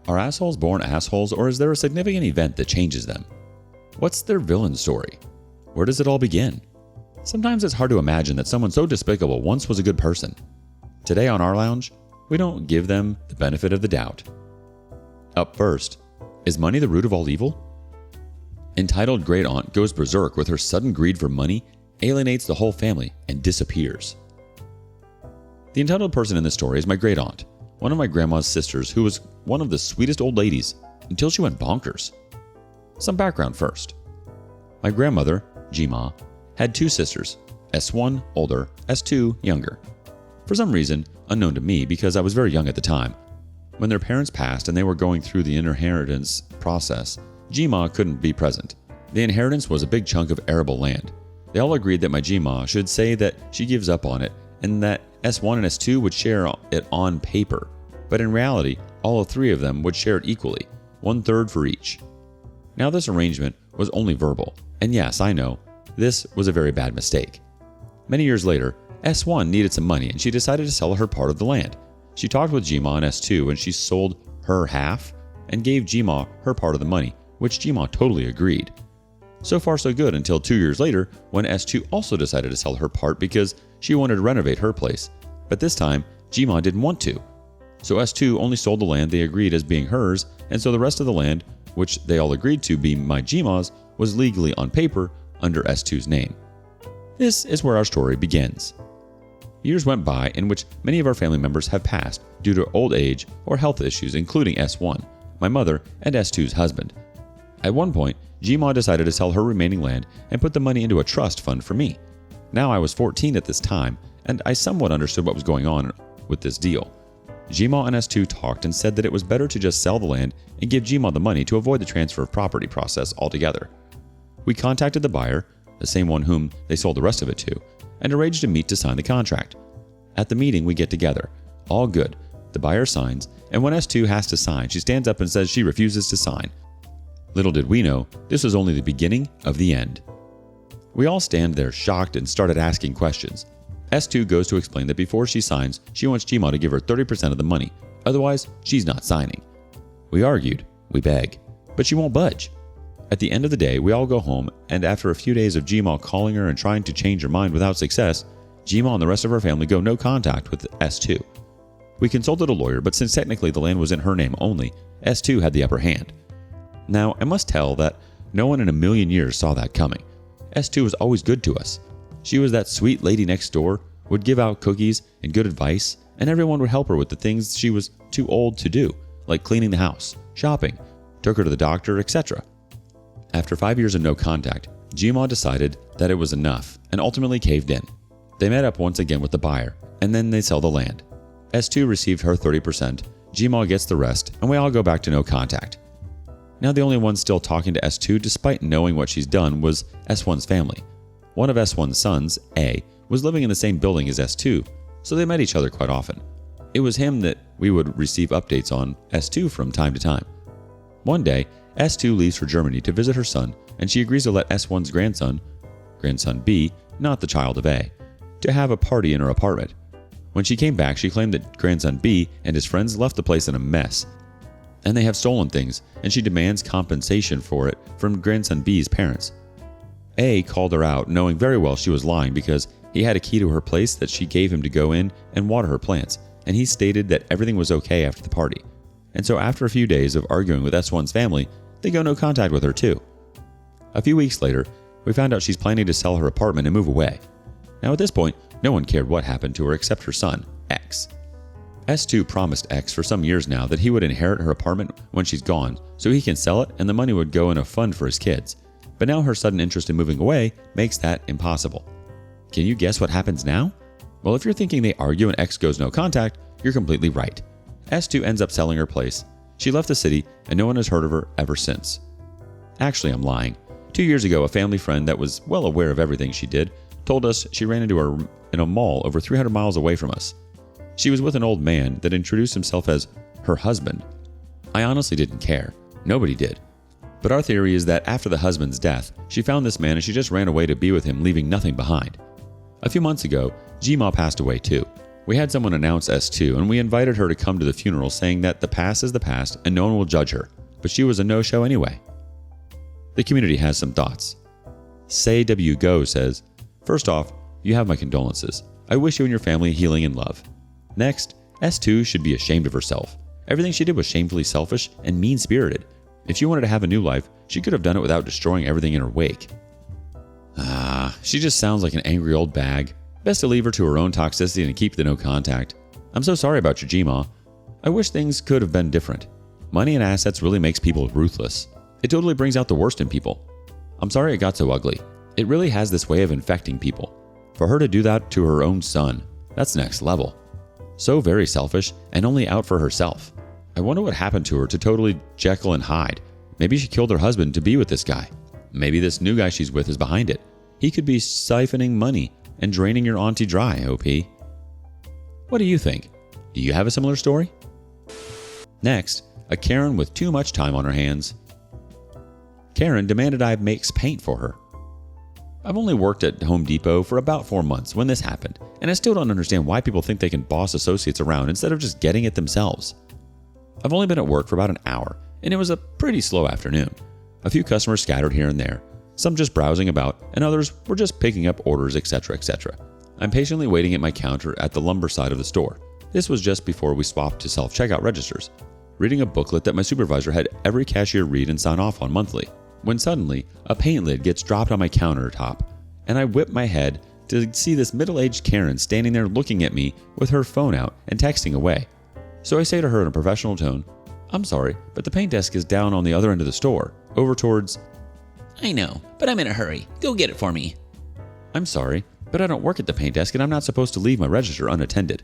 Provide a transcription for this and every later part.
Are assholes born assholes, or is there a significant event that changes them? What's their villain story? Where does it all begin? Sometimes it's hard to imagine that someone so despicable once was a good person. Today on rLounge, we don't give them the benefit of the doubt. Up first, is money the root of all evil? Entitled great aunt goes berserk with her sudden greed for money, alienates the whole family, and disappears. The entitled person in this story is my great aunt, one of my grandma's sisters, who was one of the sweetest old ladies until she went bonkers. Some background first. My grandmother, G-Ma, had two sisters, S1 older, S2 younger. For some reason, unknown to me because I was very young at the time, when their parents passed and they were going through the inheritance process, G-Ma couldn't be present. The inheritance was a big chunk of arable land. They all agreed that my G-Ma should say that she gives up on it and that S1 and S2 would share it on paper, but in reality, all three of them would share it equally, 1/3 for each. Now this arrangement was only verbal, and yes, I know, this was a very bad mistake. Many years later, S1 needed some money and she decided to sell her part of the land. She talked with G-Ma and S2 and she sold her half and gave G-Ma her part of the money, which G-Ma totally agreed. So far so good until 2 years later when S2 also decided to sell her part because she wanted to renovate her place. But this time, G-Ma didn't want to. So S2 only sold the land they agreed as being hers, and so the rest of the land, which they all agreed to be my G-Ma's, was legally on paper under S2's name. This is where our story begins. Years went by in which many of our family members have passed due to old age or health issues, including S1, my mother, and S2's husband. At one point, G-Ma decided to sell her remaining land and put the money into a trust fund for me. Now I was 14 at this time, and I somewhat understood what was going on with this deal. G-Ma and S2 talked and said that it was better to just sell the land and give G-Ma the money to avoid the transfer of property process altogether. We contacted the buyer, the same one whom they sold the rest of it to, and arranged to meet to sign the contract. At the meeting, we get together. All good. The buyer signs, and when S2 has to sign, she stands up and says she refuses to sign. Little did we know, this was only the beginning of the end. We all stand there shocked and started asking questions. S2 goes to explain that before she signs, she wants G-Ma to give her 30% of the money, otherwise she's not signing. We argued, we beg, but she won't budge. At the end of the day, we all go home, and after a few days of G-Ma calling her and trying to change her mind without success, G-Ma and the rest of her family go no contact with S2. We consulted a lawyer, but since technically the land was in her name only, S2 had the upper hand. Now, I must tell that no one in a million years saw that coming. S2 was always good to us. She was that sweet lady next door, would give out cookies and good advice, and everyone would help her with the things she was too old to do, like cleaning the house, shopping, took her to the doctor, etc. After 5 years of no contact, G-Ma decided that it was enough and ultimately caved in. They met up once again with the buyer, and then they sell the land. S2 received her 30%, G-Ma gets the rest, and we all go back to no contact. Now the only one still talking to S2 despite knowing what she's done was S1's family. One of S1's sons, A, was living in the same building as S2, so they met each other quite often. It was him that we would receive updates on S2 from time to time. One day, S2 leaves for Germany to visit her son, and she agrees to let S1's grandson B, not the child of A, to have a party in her apartment. When she came back, she claimed that grandson B and his friends left the place in a mess, and they have stolen things, and she demands compensation for it from grandson B's parents. A called her out, knowing very well she was lying because he had a key to her place that she gave him to go in and water her plants, and he stated that everything was okay after the party. And so after a few days of arguing with S1's family, they go no contact with her too. A few weeks later, we found out she's planning to sell her apartment and move away. Now at this point, no one cared what happened to her except her son, X. S2 promised X for some years now that he would inherit her apartment when she's gone so he can sell it and the money would go in a fund for his kids. But now her sudden interest in moving away makes that impossible. Can you guess what happens now? Well, if you're thinking they argue and X goes no contact, you're completely right. S2 ends up selling her place. She left the city and no one has heard of her ever since. Actually, I'm lying. 2 years ago, a family friend that was well aware of everything she did told us she ran into her in a mall over 300 miles away from us. She was with an old man that introduced himself as her husband. I honestly didn't care. Nobody did. But our theory is that after the husband's death, she found this man and she just ran away to be with him, leaving nothing behind. A few months ago, G-Ma passed away too. We had someone announce S2 and we invited her to come to the funeral saying that the past is the past and no one will judge her, but she was a no-show anyway. The community has some thoughts. Say W Go says, "First off, you have my condolences. I wish you and your family healing and love." Next, S2 should be ashamed of herself. Everything she did was shamefully selfish and mean-spirited. If she wanted to have a new life, she could have done it without destroying everything in her wake. She just sounds like an angry old bag. Best to leave her to her own toxicity and keep the no contact. I'm so sorry about your Gma. I wish things could have been different. Money and assets really makes people ruthless. It totally brings out the worst in people. I'm sorry it got so ugly. It really has this way of infecting people. For her to do that to her own son, that's next level. So very selfish and only out for herself. I wonder what happened to her to totally Jekyll and Hyde. Maybe she killed her husband to be with this guy. Maybe this new guy she's with is behind it. He could be siphoning money and draining your auntie dry, OP. What do you think? Do you have a similar story? Next, a Karen with too much time on her hands. Karen demanded I mix paint for her. I've only worked at Home Depot for about 4 months when this happened, and I still don't understand why people think they can boss associates around instead of just getting it themselves. I've only been at work for about an hour, and it was a pretty slow afternoon. A few customers scattered here and there, some just browsing about, and others were just picking up orders, etc., etc. I'm patiently waiting at my counter at the lumber side of the store. This was just before we swapped to self-checkout registers, reading a booklet that my supervisor had every cashier read and sign off on monthly, when suddenly a paint lid gets dropped on my countertop, and I whip my head to see this middle-aged Karen standing there looking at me with her phone out and texting away. So I say to her in a professional tone, "I'm sorry, but the paint desk is down on the other end of the store, over towards..." "I know, but I'm in a hurry. Go get it for me." "I'm sorry, but I don't work at the paint desk and I'm not supposed to leave my register unattended."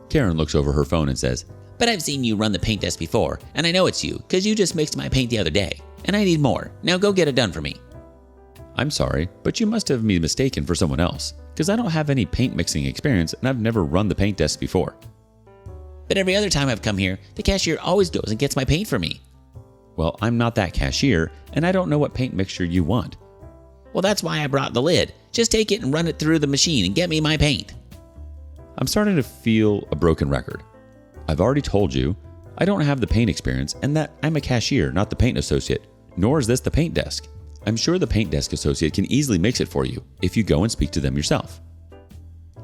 Karen looks over her phone and says, "But I've seen you run the paint desk before, and I know it's you, because you just mixed my paint the other day, and I need more. Now go get it done for me." "I'm sorry, but you must have me mistaken for someone else, because I don't have any paint mixing experience and I've never run the paint desk before." "But every other time I've come here, the cashier always goes and gets my paint for me." "Well, I'm not that cashier, and I don't know what paint mixture you want." "Well, that's why I brought the lid. Just take it and run it through the machine and get me my paint." I'm starting to feel a broken record. I've already told you I don't have the paint experience and that I'm a cashier, not the paint associate, nor is this the paint desk. I'm sure the paint desk associate can easily mix it for you if you go and speak to them yourself.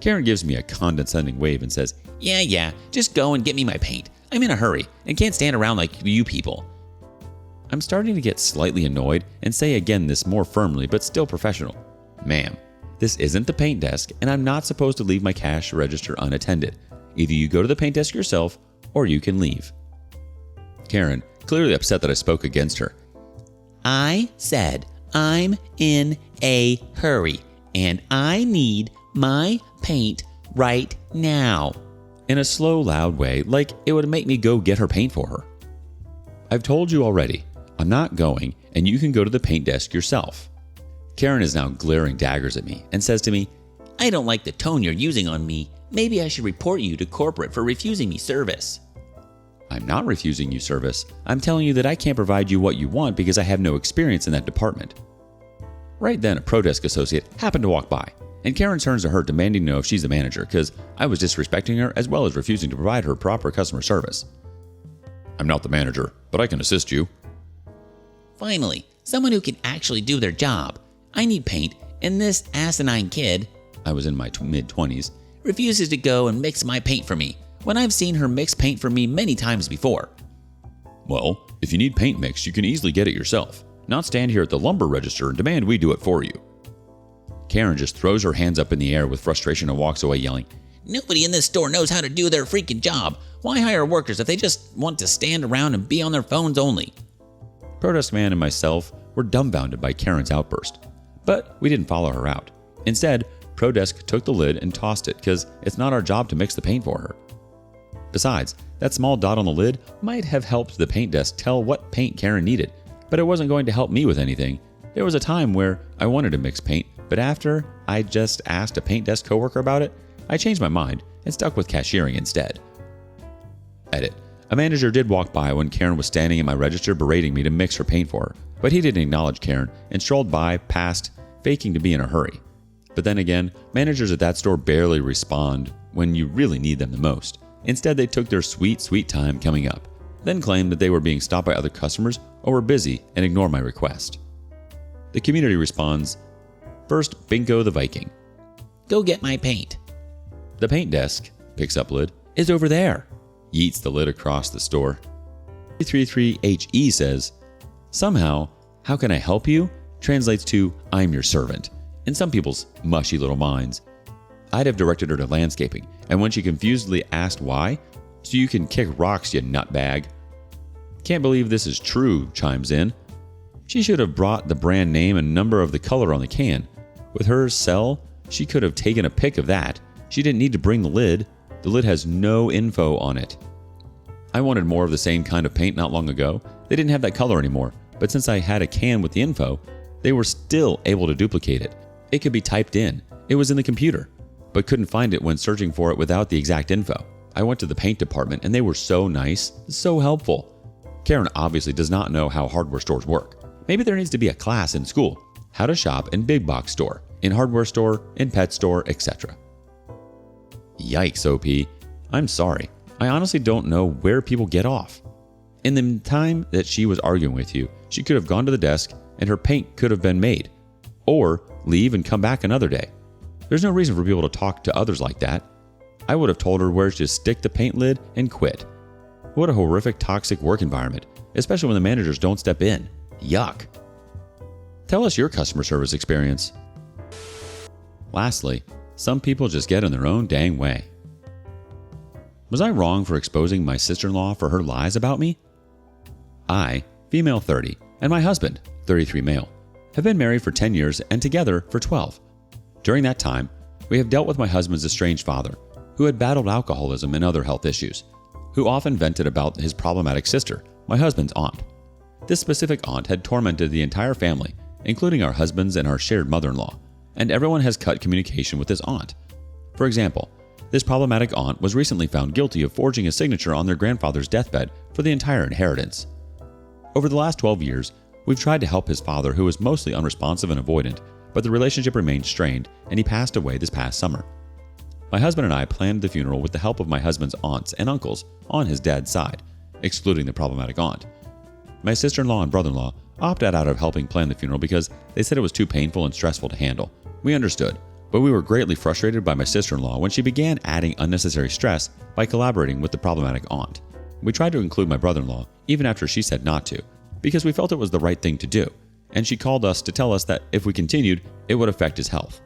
Karen gives me a condescending wave and says, Yeah, just go and get me my paint. I'm in a hurry and can't stand around like you people." I'm starting to get slightly annoyed and say again this more firmly but still professional. "Ma'am, this isn't the paint desk and I'm not supposed to leave my cash register unattended. Either you go to the paint desk yourself or you can leave." Karen, clearly upset that I spoke against her. "I said I'm in a hurry and I need my paint right now." In a slow, loud way, like it would make me go get her paint for her. "I've told you already, I'm not going, and you can go to the paint desk yourself." Karen is now glaring daggers at me and says to me, "I don't like the tone you're using on me. Maybe I should report you to corporate for refusing me service." "I'm not refusing you service. I'm telling you that I can't provide you what you want because I have no experience in that department." Right then, a ProDesk associate happened to walk by, and Karen turns to her demanding to know if she's the manager because I was disrespecting her as well as refusing to provide her proper customer service. "I'm not the manager, but I can assist you." "Finally, someone who can actually do their job. I need paint, and this asinine kid," I was in my mid-20s, "refuses to go and mix my paint for me when I've seen her mix paint for me many times before." "Well, if you need paint mixed, you can easily get it yourself, not stand here at the lumber register and demand we do it for you." Karen just throws her hands up in the air with frustration and walks away yelling, "Nobody in this store knows how to do their freaking job. Why hire workers if they just want to stand around and be on their phones only?" ProDesk Man and myself were dumbfounded by Karen's outburst, but we didn't follow her out. Instead, ProDesk took the lid and tossed it because it's not our job to mix the paint for her. Besides, that small dot on the lid might have helped the paint desk tell what paint Karen needed, but it wasn't going to help me with anything. There was a time where I wanted to mix paint, but after I just asked a paint desk coworker about it, I changed my mind and stuck with cashiering instead. Edit. A manager did walk by when Karen was standing at my register berating me to mix her paint for her, but he didn't acknowledge Karen and strolled by past, faking to be in a hurry. But then again, managers at that store barely respond when you really need them the most. Instead, they took their sweet, sweet time coming up, then claimed that they were being stopped by other customers or were busy and ignored my request. The community responds, first, Bingo the Viking. Go get my paint. The paint desk, picks up lid, is over there. Yeets the lid across the store. 333HE says, somehow, how can I help you? Translates to, I'm your servant, in some people's mushy little minds. I'd have directed her to landscaping, and when she confusedly asked why, so you can kick rocks, you nutbag. Can't believe this is true, chimes in. She should have brought the brand name and number of the color on the can. With her cell, she could have taken a pic of that. She didn't need to bring the lid. The lid has no info on it. I wanted more of the same kind of paint not long ago. They didn't have that color anymore, but since I had a can with the info, they were still able to duplicate it. It could be typed in. It was in the computer, but couldn't find it when searching for it without the exact info. I went to the paint department and they were so nice, so helpful. Karen obviously does not know how hardware stores work. Maybe there needs to be a class in school. How to shop in big box store, in hardware store, in pet store, etc. Yikes, OP. I'm sorry. I honestly don't know where people get off. In the time that she was arguing with you, she could have gone to the desk and her paint could have been made. Or leave and come back another day. There's no reason for people to talk to others like that. I would have told her where to stick the paint lid and quit. What a horrific, toxic work environment, especially when the managers don't step in. Yuck. Tell us your customer service experience. Lastly, some people just get in their own dang way. Was I wrong for exposing my sister-in-law for her lies about me? I, female 30, and my husband, 33 male, have been married for 10 years and together for 12. During that time, we have dealt with my husband's estranged father, who had battled alcoholism and other health issues, who often vented about his problematic sister, my husband's aunt. This specific aunt had tormented the entire family, including our husbands and our shared mother-in-law, and everyone has cut communication with this aunt. For example, this problematic aunt was recently found guilty of forging a signature on their grandfather's deathbed for the entire inheritance. Over the last 12 years, we've tried to help his father, who was mostly unresponsive and avoidant, but the relationship remained strained and he passed away this past summer. My husband and I planned the funeral with the help of my husband's aunts and uncles on his dad's side, excluding the problematic aunt. My sister-in-law and brother-in-law opted out of helping plan the funeral because they said it was too painful and stressful to handle. We understood, but we were greatly frustrated by my sister-in-law when she began adding unnecessary stress by collaborating with the problematic aunt. We tried to include my brother-in-law even after she said not to, because we felt it was the right thing to do, and she called us to tell us that if we continued, it would affect his health.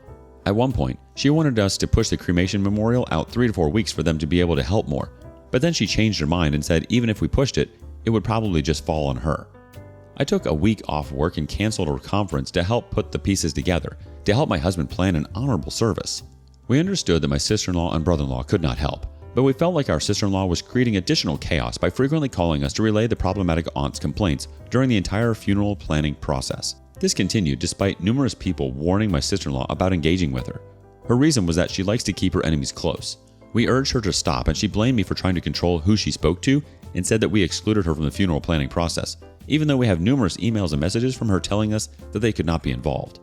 At one point, she wanted us to push the cremation memorial out 3 to 4 weeks for them to be able to help more, but then she changed her mind and said even if we pushed it, it would probably just fall on her. I took a week off work and canceled a conference to help put the pieces together, to help my husband plan an honorable service. We understood that my sister-in-law and brother-in-law could not help, but we felt like our sister-in-law was creating additional chaos by frequently calling us to relay the problematic aunt's complaints during the entire funeral planning process. This continued despite numerous people warning my sister-in-law about engaging with her. Her reason was that she likes to keep her enemies close. We urged her to stop and she blamed me for trying to control who she spoke to and said that we excluded her from the funeral planning process, even though we have numerous emails and messages from her telling us that they could not be involved.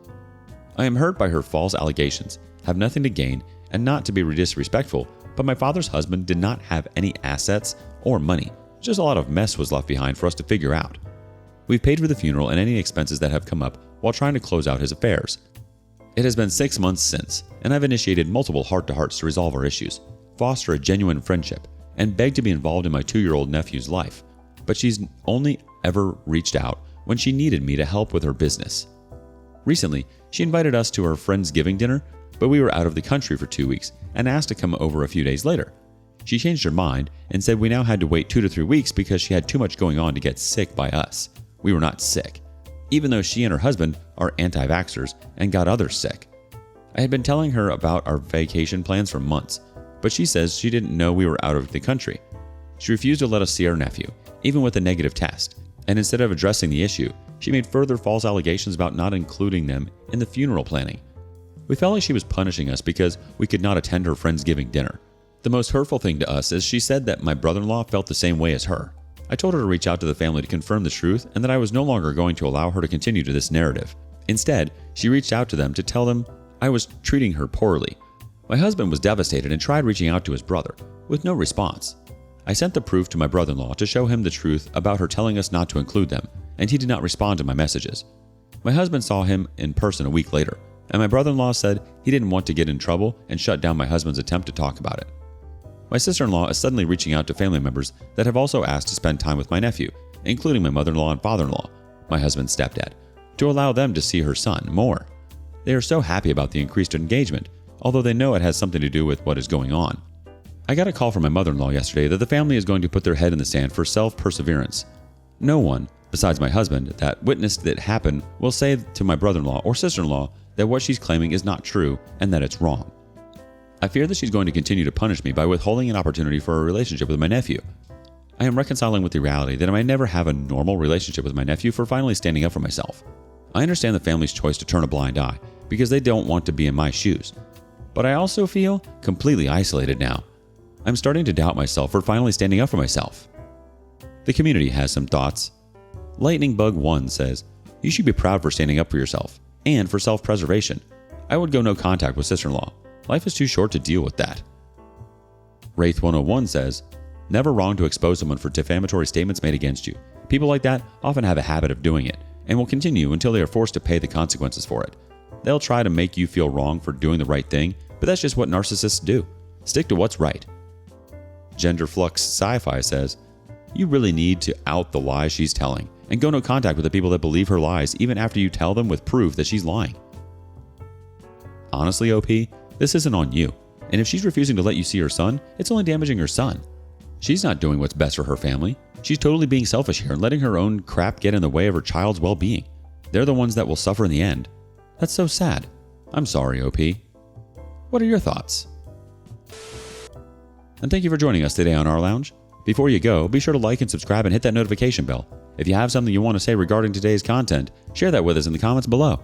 I am hurt by her false allegations, have nothing to gain, and not to be disrespectful, but my father's husband did not have any assets or money. Just a lot of mess was left behind for us to figure out. We've paid for the funeral and any expenses that have come up while trying to close out his affairs. It has been 6 months since, and I've initiated multiple heart-to-hearts to resolve our issues, foster a genuine friendship, and beg to be involved in my 2-year-old nephew's life, but she's only ever reached out when she needed me to help with her business. Recently, she invited us to her Friendsgiving dinner, but we were out of the country for 2 weeks and asked to come over a few days later. She changed her mind and said we now had to wait 2 to 3 weeks because she had too much going on to get sick by us. We were not sick, even though she and her husband are anti-vaxxers and got others sick. I had been telling her about our vacation plans for months, but she says she didn't know we were out of the country. She refused to let us see our nephew, even with a negative test, and instead of addressing the issue, she made further false allegations about not including them in the funeral planning. We felt like she was punishing us because we could not attend her Friendsgiving dinner. The most hurtful thing to us is she said that my brother-in-law felt the same way as her. I told her to reach out to the family to confirm the truth and that I was no longer going to allow her to continue to this narrative. Instead, she reached out to them to tell them I was treating her poorly. My husband was devastated and tried reaching out to his brother, with no response. I sent the proof to my brother-in-law to show him the truth about her telling us not to include them, and he did not respond to my messages. My husband saw him in person a week later, and my brother-in-law said he didn't want to get in trouble and shut down my husband's attempt to talk about it. My sister-in-law is suddenly reaching out to family members that have also asked to spend time with my nephew, including my mother-in-law and father-in-law, my husband's stepdad, to allow them to see her son more. They are so happy about the increased engagement, although they know it has something to do with what is going on. I got a call from my mother-in-law yesterday that the family is going to put their head in the sand for self-perseverance. No one, besides my husband, that witnessed it happen will say to my brother-in-law or sister-in-law that what she's claiming is not true and that it's wrong. I fear that she's going to continue to punish me by withholding an opportunity for a relationship with my nephew. I am reconciling with the reality that I may never have a normal relationship with my nephew for finally standing up for myself. I understand the family's choice to turn a blind eye because they don't want to be in my shoes. But I also feel completely isolated now. I'm starting to doubt myself for finally standing up for myself. The community has some thoughts. Lightningbug1 says, "You should be proud for standing up for yourself and for self-preservation. I would go no contact with sister-in-law. Life is too short to deal with that." Wraith101 says, "Never wrong to expose someone for defamatory statements made against you. People like that often have a habit of doing it and will continue until they are forced to pay the consequences for it. They'll try to make you feel wrong for doing the right thing, but that's just what narcissists do. Stick to what's right." Genderflux Sci-Fi says, "You really need to out the lies she's telling and go no contact with the people that believe her lies even after you tell them with proof that she's lying." Honestly, OP, this isn't on you. And if she's refusing to let you see her son, it's only damaging her son. She's not doing what's best for her family. She's totally being selfish here and letting her own crap get in the way of her child's well-being. They're the ones that will suffer in the end. That's so sad. I'm sorry, OP. What are your thoughts? And thank you for joining us today on rLounge. Before you go, be sure to like and subscribe and hit that notification bell. If you have something you want to say regarding today's content, share that with us in the comments below.